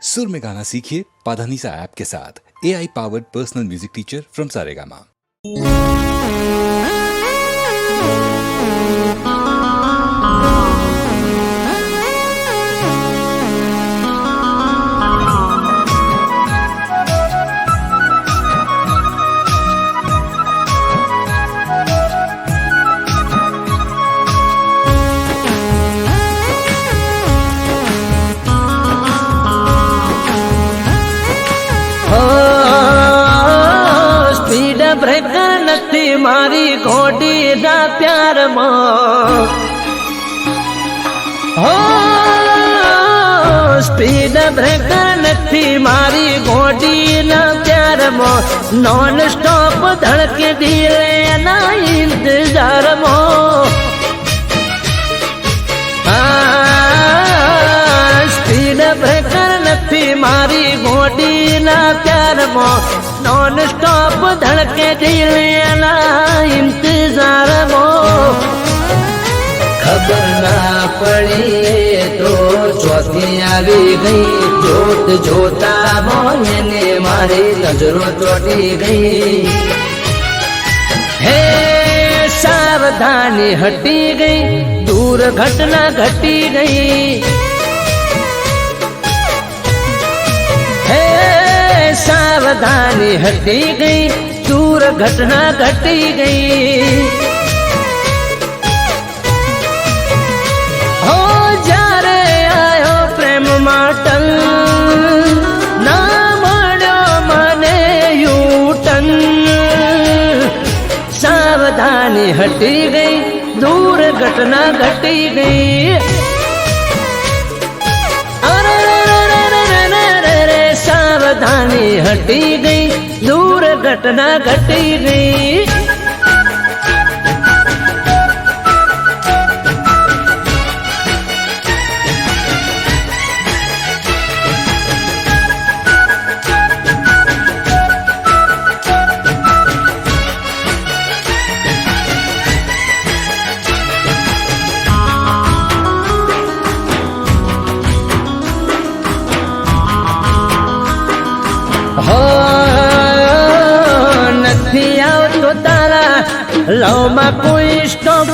सुर में गाना सीखिए पाधानीसा ऐप के साथ। AI powered personal music teacher from Saregama. Breaker નથી મારી ઘોડીના પ્યારમાં, હો સ્પીડ બ્રેકર નથી મારી ઘોડીના પ્યારમાં, નોન સ્ટોપ ધડકે દિલ એના ઇંતજારમાં, સ્પીડ બ્રેકર નથી મારી ઘોડીના પ્યારમાં, નોન સ્ટોપ ધડકે દિલ એના ઇંતજારમાં, ખબર ના પડી તો ચોથી આવી ગઈ, જોત જોતા મોને મારી નજરો ચોટી ગઈ, હે સાવધાની હટી ગઈ, દૂર ઘટના ઘટી ગઈ, સાવધાની હટી ગઈ, દૂર ઘટના ઘટી ગઈ, હો જ્યારે આયો પ્રેમ માટલ ના મળ્યો મને યુટન, સાવધાની હટી ગઈ, દૂર ઘટના ઘટી ગઈ, સાવધાની હટી ગઈ, દૂર ઘટના ઘટી ગઈ, લવમાં કોઈ સ્ટોપ,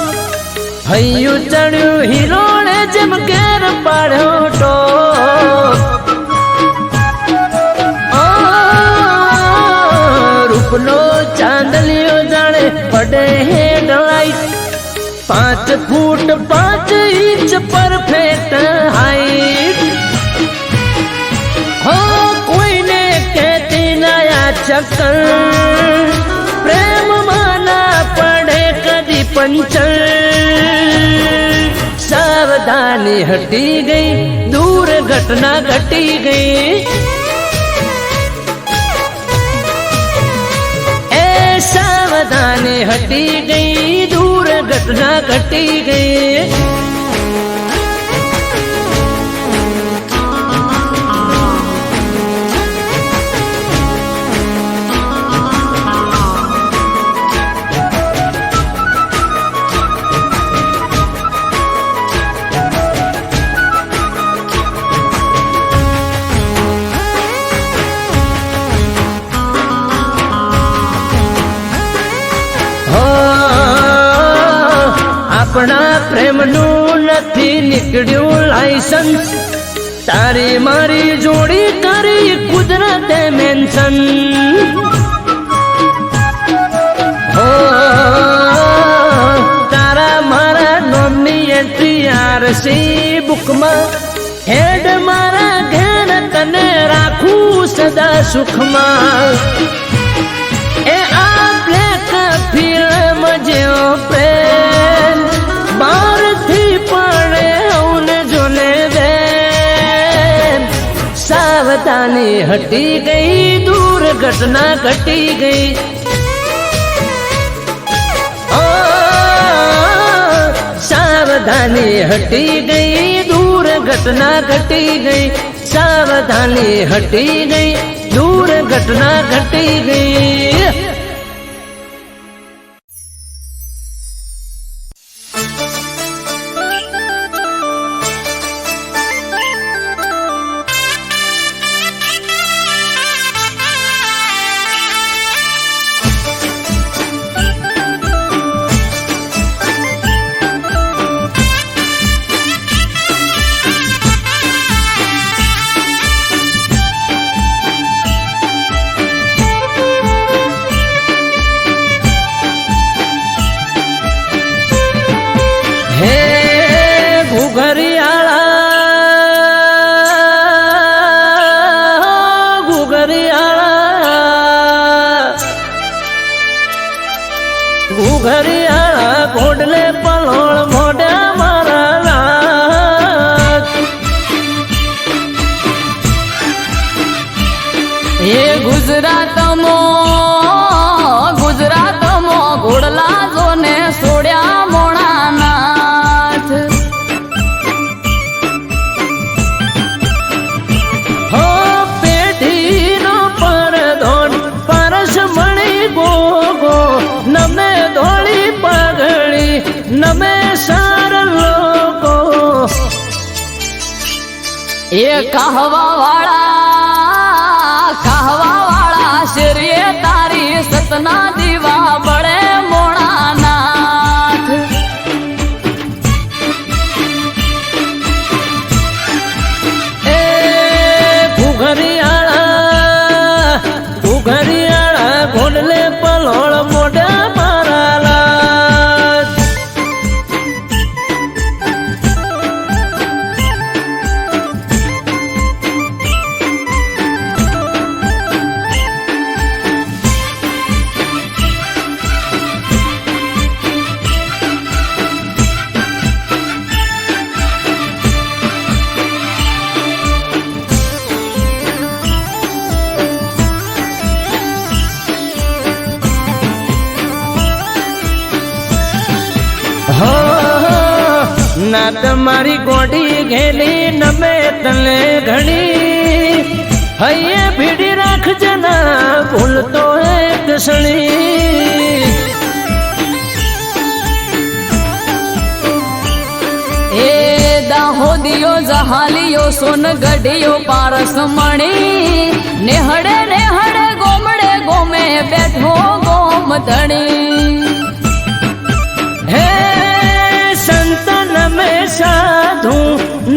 હૈયું ચડ્યું હિરોણે જેમ ઘેર પાડ્યો ટોપ, રૂપનો ચાંદલિયો જાણે પડે હેડલાઇટ, 5 ફૂટ 5 ઇંચ પરફેક્ટ હાઈટ, હો કોઈને કહેતી નયા ચક્કર, પ્રેમમાં ના પડે કદી પંચર, સાવધાની હટી ગઈ, દૂર ઘટના ઘટી ગઈ, એ સાવધાની હટી ગઈ, દૂર ઘટના ઘટી ગઈ, આપણા પ્રેમનું નથી નીકળ્યું લાયસન્સ, તારી મારી જોડી કરી કુદરતે મેન્શન, હો તારા મારા નોમની એન્ટ્રી આરસી બુકમાં, હેડ મારા ઘેર તને રાખું સદા સુખમાં, એ આ બ્લેક ફિલ્મ જેવો પ્રેમ બહારથી પડે હું જોને બેન, સાવધાની હટી ગઈ, દૂર ઘટના ઘટી ગઈ, સાવધાની હટી ગઈ, દૂર ઘટના ઘટી ગઈ, સાવધાની હટી ગઈ, દૂર ઘટના ઘટી ગઈ. એ ગુજરાતમાં ઘોડલા જોને સોડ્યા મોણાનાથ. હો પેઢીનો પરધોન પરસ મણી ગોગો નમે ધોળી પગડી નમે સાર લોકો. એ કહવા વાળા શેરીએ તારી સતના દીવા બળે મોણાનાથ. એ ઘુઘરિયાળા ઘોડલે પલોળ મોઢા મારાલા. ના તમારી ગોડી ઘેલી નમે તને ઘણી હૈયે ભીડી રાખજે ના ભૂલતો એક સણી. એ દાહોદિયો જહાલિયો સોનગઢિયો પારસ મણી નેહડે ગોમડે ગોમે બેઠો ગોમ ધણી. હે સંત નમે સાધુ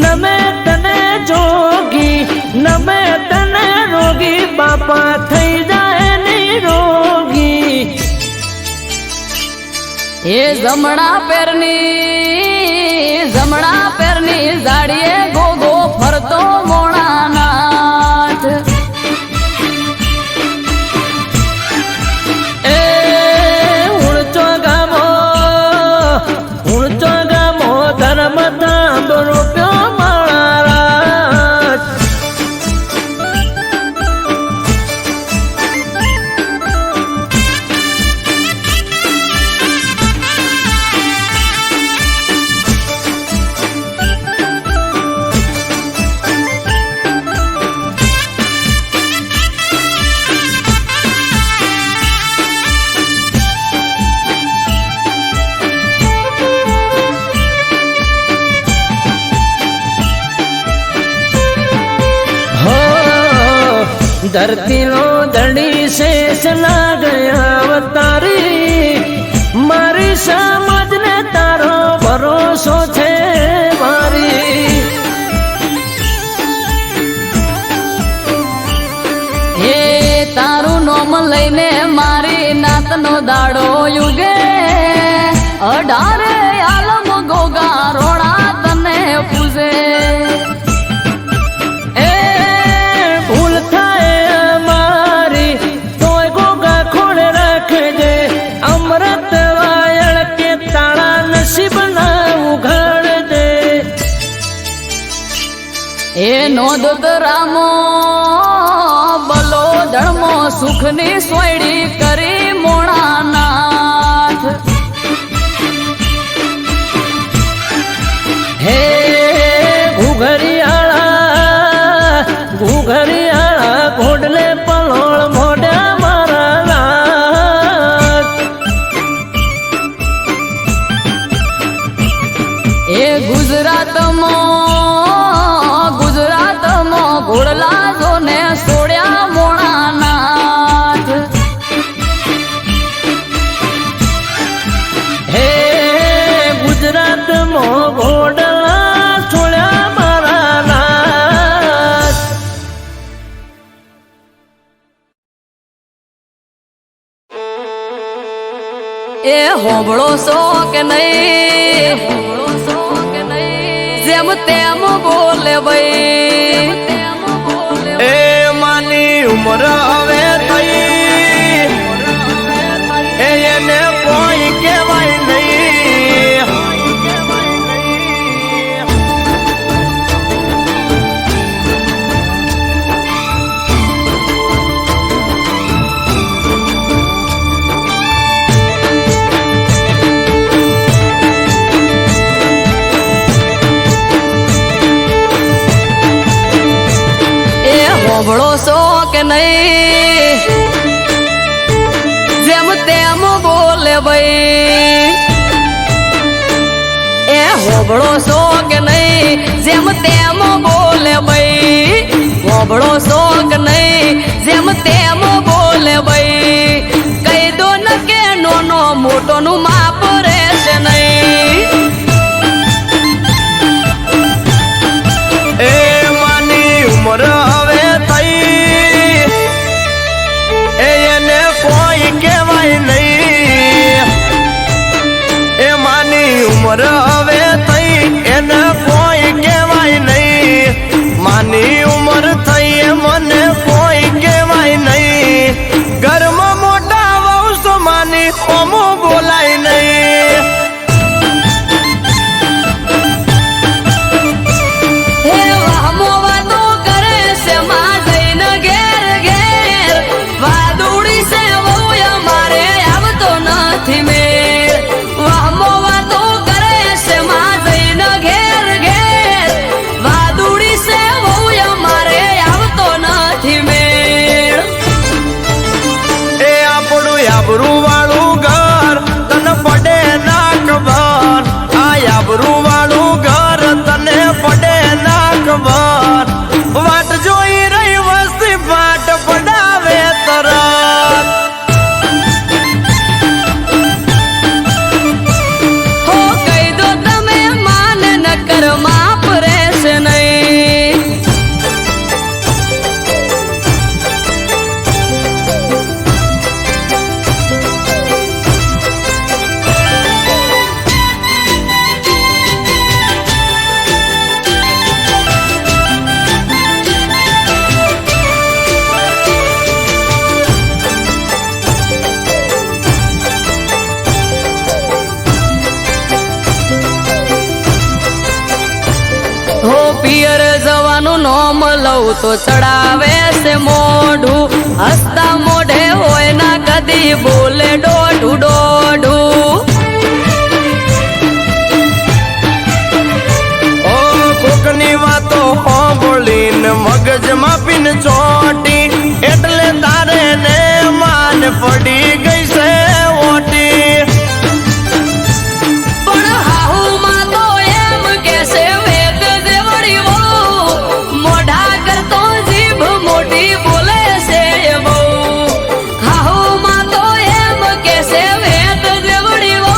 નમે તને જોગી નમે તને રોગી બાપા થઈ જાય નિરોગી. એ જમણા પેરની જાડીએ ગોગો ફરતો મોણાનાથ. એ ઉણચો ગામો ધર્મ તાંબ રૂપ્યો મારા. ધરતીનો ધડી શેષ લાગ્યા અવતારી મારી સમજને તારો ભરોસો છે મારી. એ તારું નોમ લઈને મારી નાતનો દાડો યુગે 18 આલમ ગોગા રોણા તને પૂજે. એ નોંધ રામો બલો ધર્મો સુખની સોયડી કરી મોણાનાથ. હે ઘુઘરિયાળા ઘોડલે પલોળ મોઢા મારા. એ ગુજરાતમાં ઘોડલા જોને સોડ્યા મોણાનાથ. હે ગુજરાતમાં ઘોડલા છોડ્યા મારા નાથ. એ હોબળો સો કે નહીં જેમ તેમ બોલે ભાઈ. એ માની ઉમર હવે થઈ એને કોઈ કહેવાય નહીં. હોબળો છો કે નહીં જેમ તેમ બોલે ભાઈ એ હોબળો છો કે નહીં જેમ તેમ બોલે ભાઈ હોબળો છો કે નહીં જેમ તેમ બોલે ભાઈ કહી દો ન કે નોનો મોટો નું માપ રહેશે નહીં એ માની ઉમર હવે થઈ એને કોઈ કહેવાય નહીં એ માની ઉમર હવે થઈ એને કોઈ કહેવાય નહીં માની ઉમર થઈ એ મને કોઈ કહેવાય નહીં ઘરમાં મોટા વંશ માની ઓમો બોલાય નહીં હે વાહમો વાતો કરે છે માં જઈને ઘેર ઘેર વાદુડી છે વહુ અમારે આવતો નથી મેળ વાહમો વાતો કરે છે માં જઈને ઘેર ઘેર વાદુડી છે વહુ અમારે આવતો નથી મેળ એ આપણું આબરૂ વાળું ઘર તને પડે ના ખબર આ આબરૂ વાળું ઘર તને પડે ના ખબર વાટ જોઈ રહી વસ્તી પાટ પડાવે તરત હો કહી દો તમે માન નકર માપ રહેશે નહીં હો પિયર જવાનું નોમ લઉં તો ચડાવે છે મોઢું હસતા મોઢે હોય ના કદી બોલે દોઢું દોઢું ઓ કોકની વાતો સાંભળીને મગજમાં પીન ચોટી એટલે તારે ને માન પડી ગઈ છે ઓટી પણ હાહુમાં તો એમ કે છે વેદ જેવડી વહુ મોઢા કરતો જીભ મોટી બોલે છે બહુ હાહુમાં તો એમ કે છે વેદ જેવડી વહુ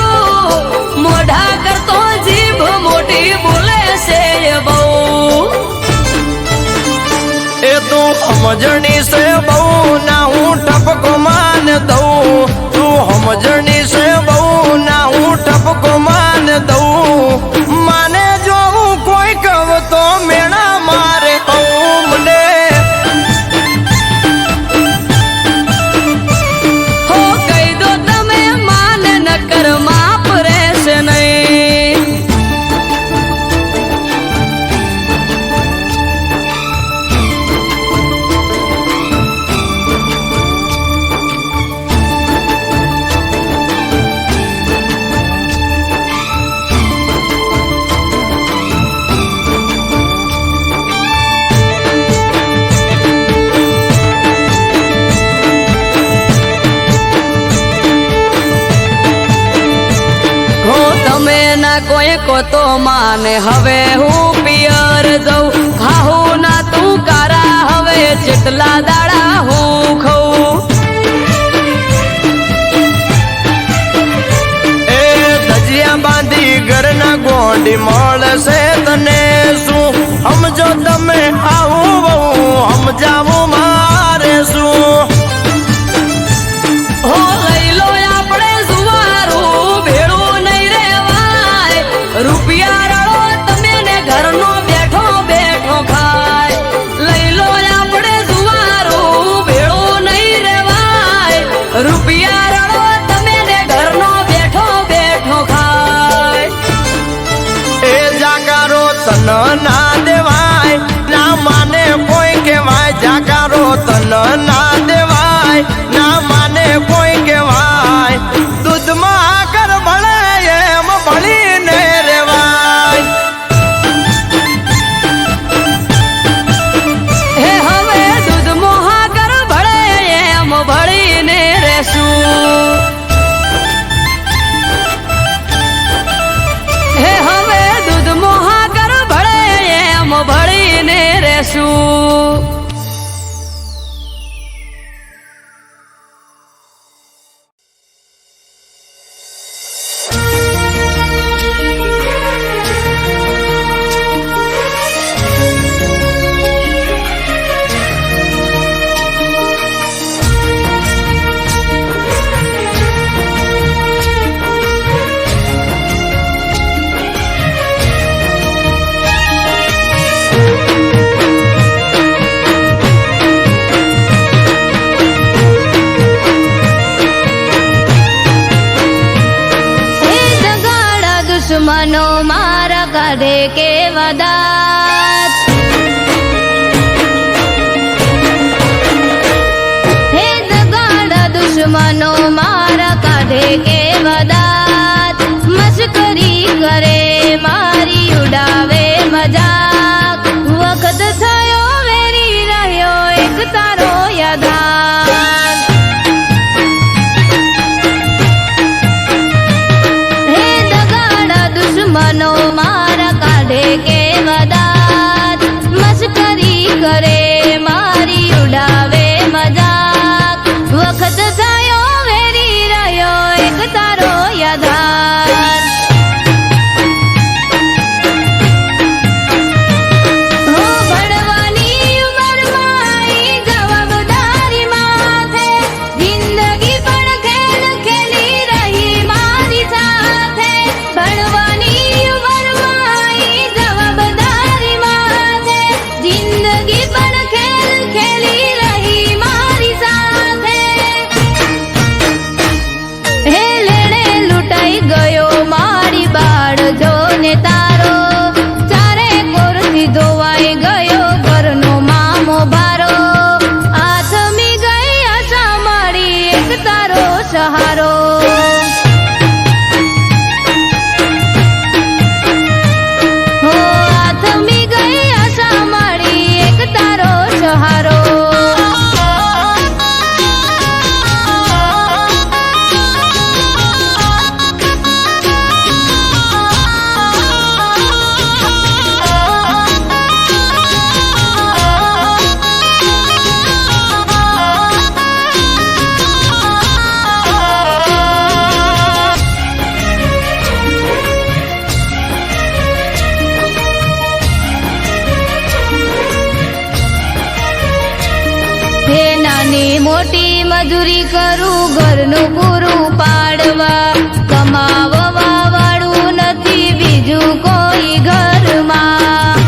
મોઢા કરતો જીભ મોટી બોલે છે બહુ એ તું સમજણી છે બહુ ના હું ટપકો માન દઉં તું સમજણી છે બહુ ના હું ટપકો માન દઉં માને જો હું કોઈ કહું તો મેણા મારે મને હો કહી દો તમે માન નકર માપ રહેશે નહીં હો તમે ના કોઈ કો તો માને હવે હું પિયર જઉં ખાહું ના તું કારા હવે જેટલા દાડા હું ખઉં એ ધજિયા બાંધી ઘરના ગોંડી મળશે તને શું સમજો તમે આવું બહુ સમજાવું મારે શું હો લઈ લો આપણે સુવારું ભેળું નહીં રેવાય રૂપિયા રળો તમે ને ઘરનો બેઠો બેઠો ખાય લઈ લો આપણે સુવારું ભેળું નહીં રેવાય રૂપિયા રળો તમે ને ઘરનો બેઠો બેઠો ખાય એ જાગારો તન ના દેવાય ના માને કોઈ કહેવાય જાગારો તન ના રહેશું. દુશ્મનો મારા કાઢે કેવા દાત, હે દગાડા દુશ્મનો મારા કાઢે કેવા દાત, મસ્કરી કરે મારી ઉડાવે મજાક, વખત થયો વેરી રહ્યો એક તારો યાદાર. દુશ્મનો મારા કાઢે કેવા દાત, મસ્કરી કરે મારી ઉડાવે મજાક, વખત થયો વેરી રહ્યો એક તારો યાદાર. હો ભણવાની ઉંમરમાં જવાબદારી માથે, જિંદગી પણ ખેલ ખેલી રહી મારી સાથે. ભણવાની ઉંમરમાં જવાબદારી માથે, જિંદગી પણ ખેલ ખેલી રહી મારી સાથે. હે લેણે લૂંટાઈ ગયો મારી બાળ જોને તારો, ચારે કોરથી ધોવાઈ ગયો ઘરનો મામો ભારો, આથમી ગઈ આશા મારી એક તારો સહારો. હો આથમી ગઈ આશા મારી એક તારો સહારો. હે નાની મોટી મજૂરી કરું ઘરનું પૂરું પાડવા, કમાવવા વાળું નથી બીજું કોઈ ઘરમાં.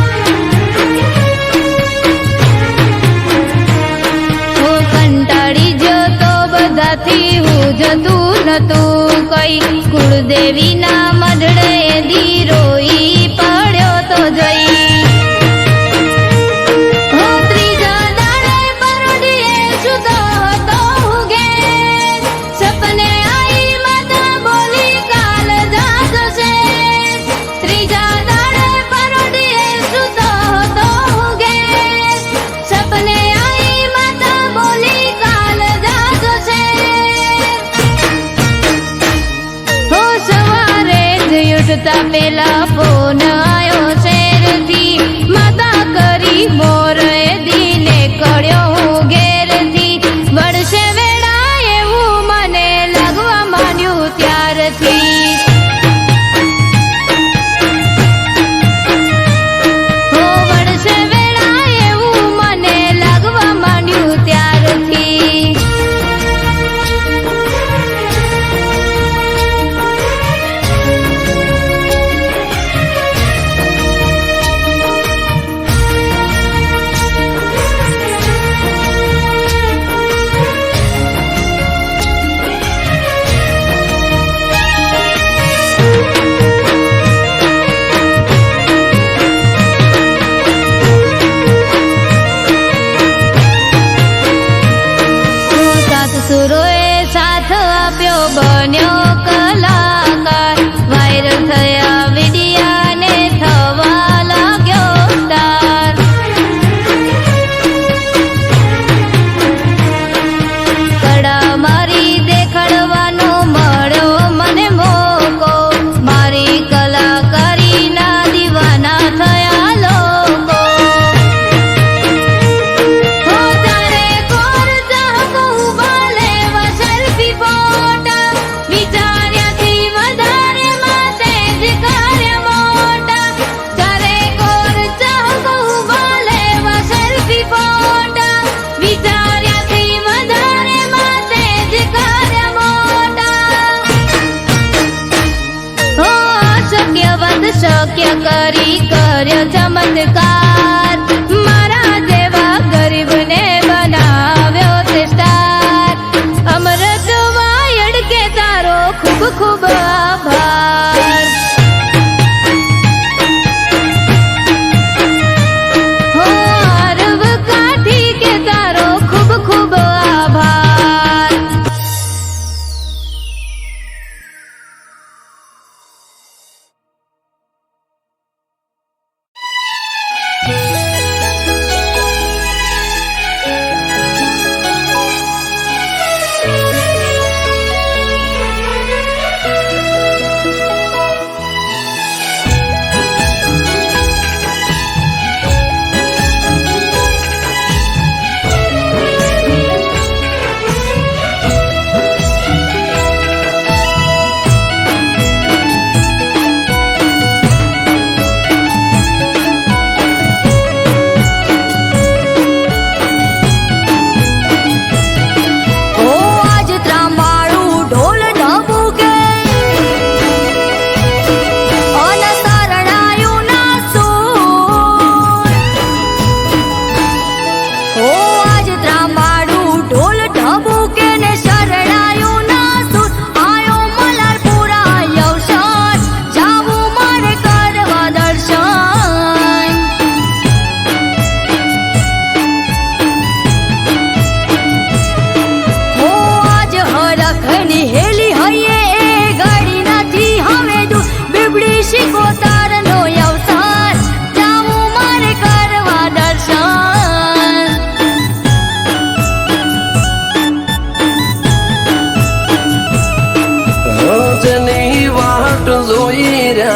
હું કંટાળી જતો બધાથી હું જતું નતું કઈ, કુળદેવીના મઢડે દી રોઈ પડ્યો તો જઈ. સપને આઈ માતા બોલી કાલ જાજો છે, ત્રીજા દાડે પરોડીએ સુતો હતો ઘેર. સપને આઈ માતા બોલી કાલ જાજો છે. હો સવારે જ ઉઠતા પેલા ફોન આયો શેરથી, માતા કરી મોર એ દીને કળ્યો હું ઘેરથી. વળશે વેળા એવું મને લાગવા માંડ્યું ત્યારથી. હો વળશે વેળા એવું મને લાગવા માંડ્યું ત્યારથી. સુરોએ સાથ આપ્યો બન્યો કલાકાર, વાયરલ થયા વિડિયાને થવા લાગ્યો સ્ટાર. કડા મારી દેખાડવાનો મળ્યો મને મોકો, મારી કલાકારીના દીવાના થયા લોકો.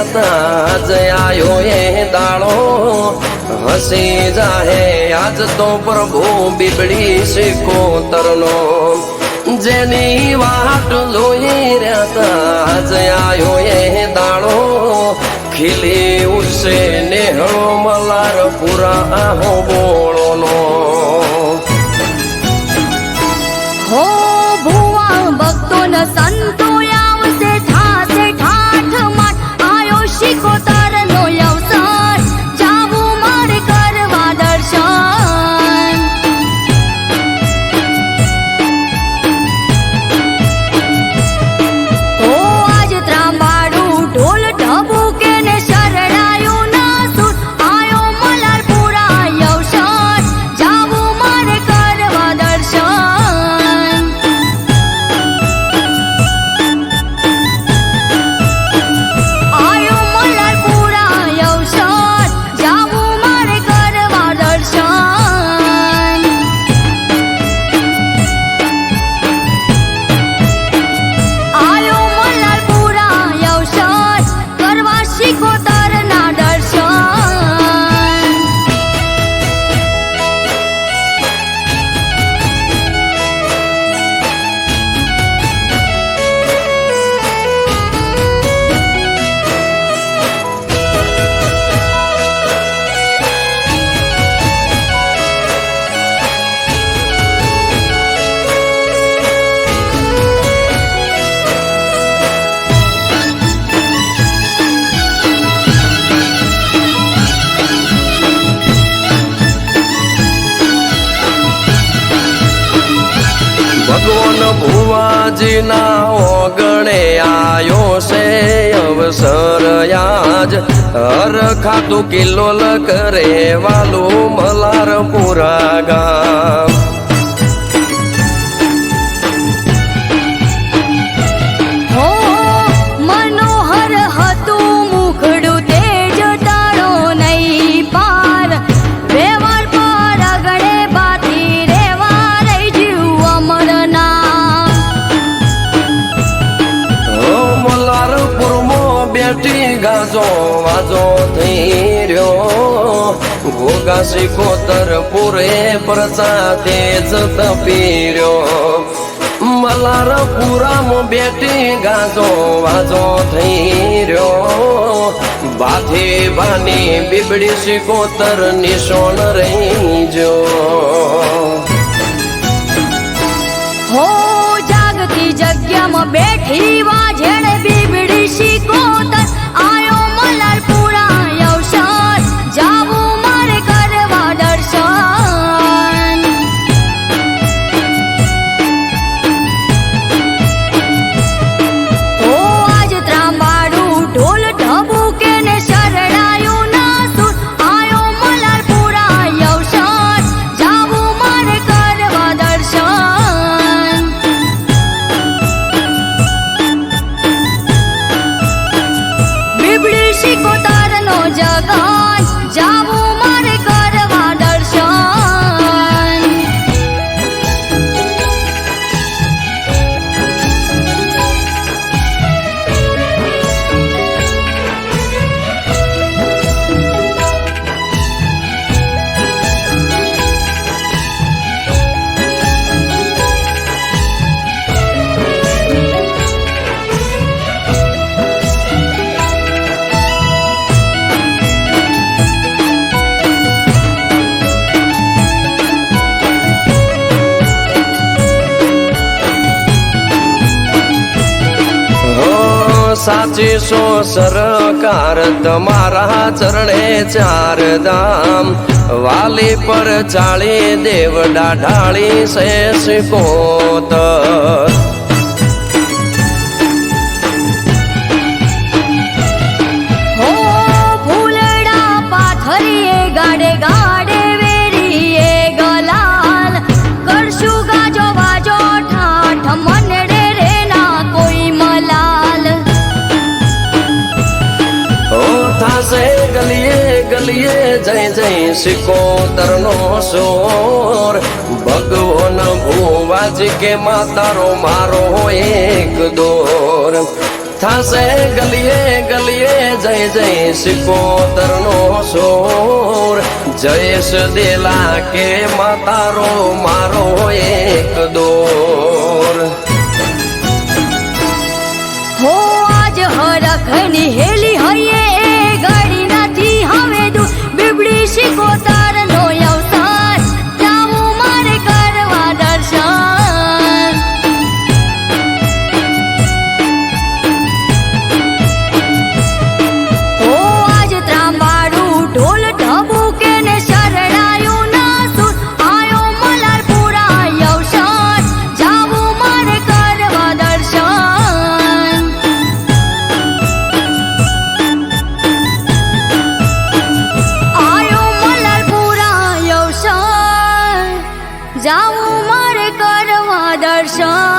રહ્યા જયાયો એ દાડો હસી જાહે આજ તો પ્રભુ બીબડી સિકોતરનો જેની વાટ જોઈ રહ્યા જયાયો એ દાડો ખીલી ઉઠશે નેહળો મલાર પૂરા આહો બોળોનો હો ભુવા ભક્તો ન સંતો આવશે થાશે ઠાઠ માઠ આયો શિકોતર નો અવસર જાવું મારે કરવા દર્શન હો આજ ત્રાંબાડું ઢોલ ઢબુકે ને શરણાયું ના સુર આયો મલારપુરા અવસર જાવું મારે કરવા દર્શન આયો મલારપુરા અવસર જાવું મારે કરવા દર્શન આયો મલારપુરા અવસર કરવા શિકોતરના દર્શન ભગવાન ભુવાજીના ઓગણે આયો છે અવસર આજ હર ખાતું કિલ્લોલ કરે વાલું મલારપુરા ગામ હો મનોહર હતું મુખડું તેજ તાળો નહીં પાર વ્યવહાર પર આગળે બાથી રેવા રહી જીવ અમરના મલારપુરમાં બેઠી ગાજો વાજો થઈ રહ્યો ગોગા સિકોતર પૂરે પ્રસાદે જ તપી રહ્યો મલારપુરામાં બેઠી ગાજો વાજો થઈ રહ્યો બાથી બાની બીબડી સિકોતર નિશોન રહી જો હો જાગતી જગ્યામાં બેઠી વાજેણે બીબડી શિકોતર આયો મલારપુરા અવસર જાવું મારે કરવા દર્શન હો આજ ત્રાંબાડું ઢોલ ઢબુકે ને શરણાયું ના સુર આયો મલારપુરા અવસર જાવું મારે કરવા દર્શન બીબડી શિકોતરનો જગન જાવું મારે કરવા દર્શન સાચી સો સરકાર તમારા ચરણે ચાર ધામ વાલી પર ચાળી દેવડા ઢાળી સે સિકોતર હો ફૂલડા પાથરીએ ગાડે ગાડે વેરીએ ગલાલ કરશું ગાજો વાજો ઠાઠ મનડે રે ના કોઈ મલાલ ઓ થાશે ગલીએ ગલીએ જય જય સિકોતરનો સોર ભગવાન ભુવાજી કે માતારો મારો એક દોર થાશે ગલીએ ગલીએ જય જય સિકોતરનો સોર જયેશ દેલા કે માતારો મારો એક દોર હો આજ હરખની હેલી હૈયે એ ગાડી નથી હવે દૂર બીબડી શિકોતરનો અવસાન જાવું મારે કરવા દર્શન હો આજ ત્રાંબાડું ઢોલ ઢબુકે ને શરણાયું ના સુર આયો મલારપુરા અવસાન જાવું મારે કરવા દર્શન આયો મલારપુરા અવસાન જાવું મારે કરવા દર્શન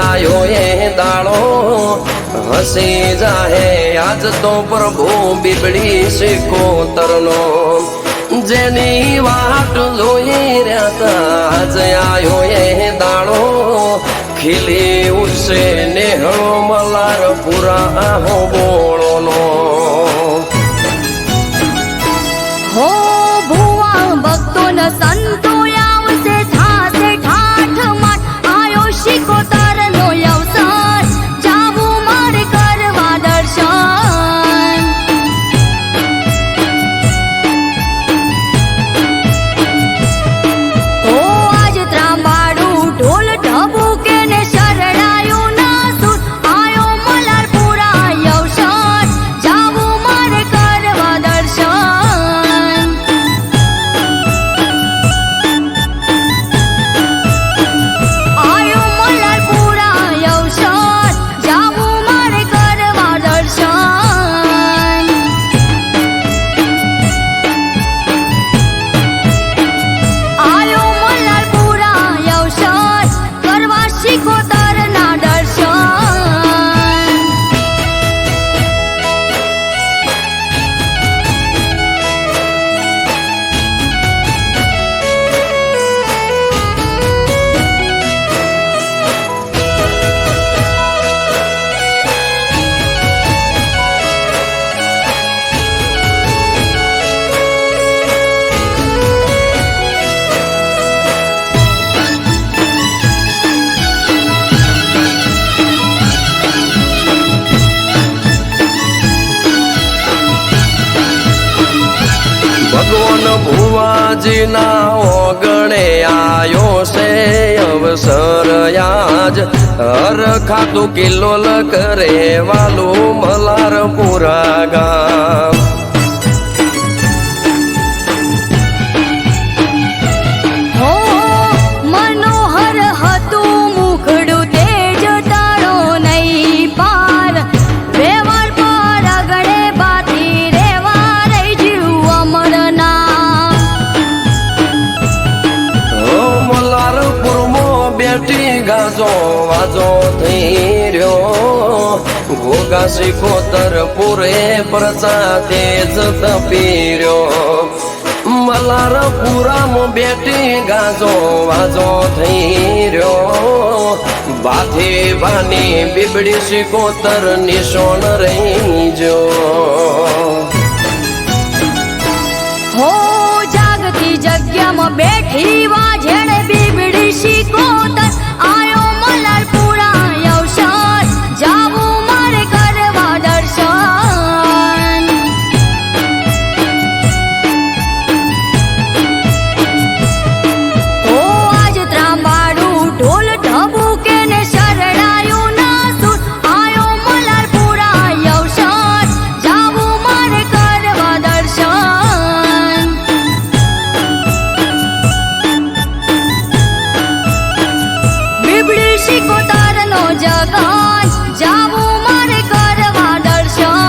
આયો એ દાડો હસી જાહે આજ તો પ્રભુ બીબડી સિકોતરનો જેની વાટ જોઈ રહ્યા આજ આયો એ દાડો ખીલી ઉઠશે નેહળો મલારપુરા હો બોળોનો હો ભુવા ભક્તો ન સંતો આવશે થાશે ઠાઠ માટ આયો શિકોતરનો અવસાન જાવું મારે કરવા દર્શન હો આજ ત્રાંબાડું ઢોલ ઢબુકે ને શરણાયું ના સુર આયો મલારપુરા અવસાન જાવું મારે કરવા દર્શન આયો મલારપુરા અવસાન જાવું મારે કરવા દર્શન આયો મલારપુરા અવસાન કરવા શિકોતરના દર્શન ભગવાન ભુવાજીના ઓગણે આયો છે અવસર આજ હર ખાતું કિલ્લોલ કરે વાલું મલારપુરા ગામ હો મનોહર હતું મુખડું તેજ તારો નહીં પાર વેવાળ પર આગળે બાતી રેવા રહી જીવ અમર ઘોઘા સિકોતર પૂરે પરચા તેજ તપીર્યો મલાર પુરામાં બેટી ગાજો વાજો થઈ રહ્યો બાથી બાની બીબડી સિકોતર નિશોન રહી જો હો જાગતી જગ્યામાં બેઠી વાજણે બીબડી શીકોતર આયો મલારપુરા અવસર જાવું મારે કરવા દર્શન ઓ આજ ત્રાંબાડું ઢોલ ઢબુકે ને શરણાયું ના સુર આયો મલારપુરા અવસર જાવું મારે કરવા દર્શન બીબડી શીકોતરનો જગન જાવું મારે કરવા દર્શન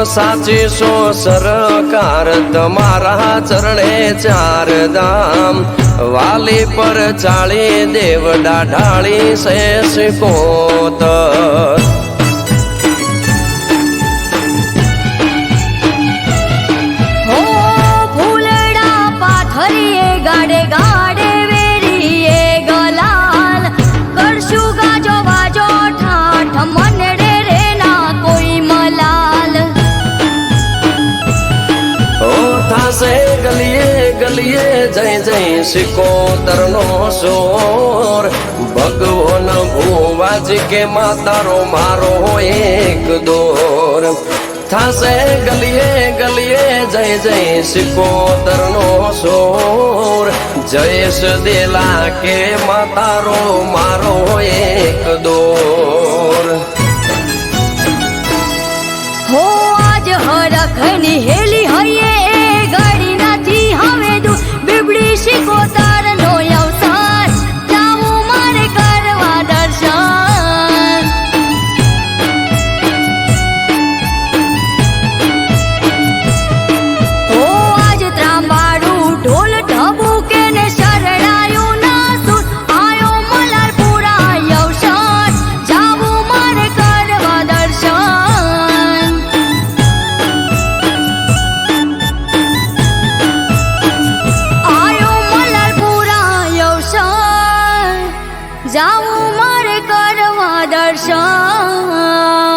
સાચી સો સરકાર તમારા ચરણે ચાર ધામ વાલી પર ચાળી દેવડા ઢાળી શેષ કોતર હો ફૂલડા પાથરીએ ગાડે ગાડે વેરીએ ગલાલ કરશું ગાજો વાજો ઠાઠ મનડે રે ના કોઈ મલાલ થાશે ગલીએ ગલીએ જય જય સિકોતર નો સોર ભગવાન ભુવાજી કે માતારો મારો એક દોર થાશે ગલીએ ગલીએ જય જય સિકોતર નો સોર જયેશ દેલા કે માતારો મારો એક દોર હો આજ હરખની હેલી હૈયે એ ગળી નથી હવે દૂર બીબડી શીકોતરનો અવસર જાવું મારે કરવા દર્શન હો આજ ત્રાંબાડું ઢોલ ઢબુકે ને શરણાયું ના સુર આયો મલારપુરા અવસર જાવું મારે કરવા દર્શન આયો મલારપુરા અવસર જાવું મારે કરવા દર્શન